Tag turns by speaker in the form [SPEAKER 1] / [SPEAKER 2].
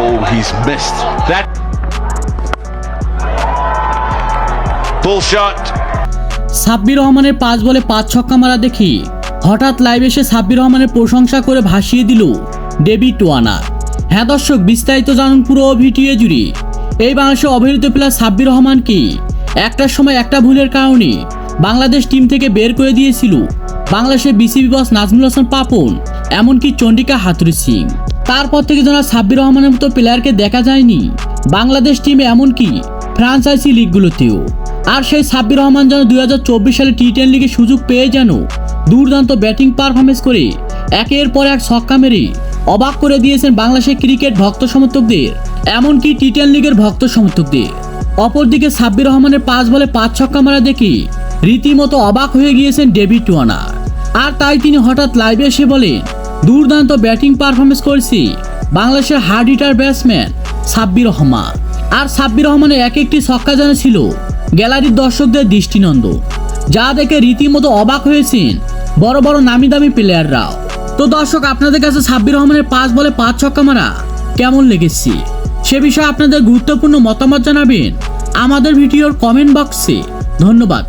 [SPEAKER 1] Oh, he's missed that bull shot.
[SPEAKER 2] Sabbir রহমানের 5 বলে 5 ছক্কা মারা দেখি হঠাৎ লাইভ এসে সাব্বির রহমানের প্রশংসা করে ভাসিয়ে দিল ডেভিড ওয়ার্নার। হ্যাঁ দর্শক, বিস্তারিত জানুন পুরো ভিডিও জুড়ে। এই বাংলাদেশের অবহেলিত প্লেয়ার সাব্বির রহমান কি একটার সময় একটা ভুলের কারণে বাংলাদেশ টিম থেকে বের করে দিয়েছিল বাংলাদেশের বিসিবি বস নাজমুল হাসান পাপন, এমনকি চন্ডিকা হাথুরু সিং। তারপর থেকে যেন সাব্বির রহমানের মতো প্লেয়ারকে দেখা যায়নি বাংলাদেশ টিমে, এমনকি ফ্রাঞ্চাইজি লিগগুলোতেও। আর সেই সাব্বির রহমান যেন 2024 সালে টি10 লিগে সুযোগ পেয়ে যেন দুর্দান্ত ব্যাটিং পারফরমেন্স করে একের পর এক ছক্কা মেরে অবাক করে দিয়েছেন বাংলাদেশের ক্রিকেট ভক্ত সমর্থকদের, এমনকি টি10 লিগের ভক্ত সমর্থকদের। অপরদিকে সাব্বির রহমানের 5 বলে 5 ছক্কা মারা দেখে রীতিমতো অবাক হয়ে গিয়েছেন ডেভিড ওয়ার্নার। আর তাই তিনি হঠাৎ লাইভে এসে বলেন, দুর্দান্ত ব্যাটিং পারফরমেন্স করেছে বাংলাদেশের hard hitter batsman Sabbir Rahman. আর সাব্বির রহমানের এক একটি ছক্কা যেন ছিল গ্যালারির দর্শকদের দৃষ্টিনন্দন, যা দেখে রীতিমতো অবাক হয়েছেন বড় বড় নামি দামি প্লেয়াররাও। তো দর্শক, আপনাদের কাছে সাব্বির রহমানের 5 বলে 5 ছক্কা মারা কেমন লেগেছে সে বিষয়ে আপনাদের গুরুত্বপূর্ণ মতামত জানাবেন আমাদের ভিডিওর কমেন্ট বক্সে। ধন্যবাদ।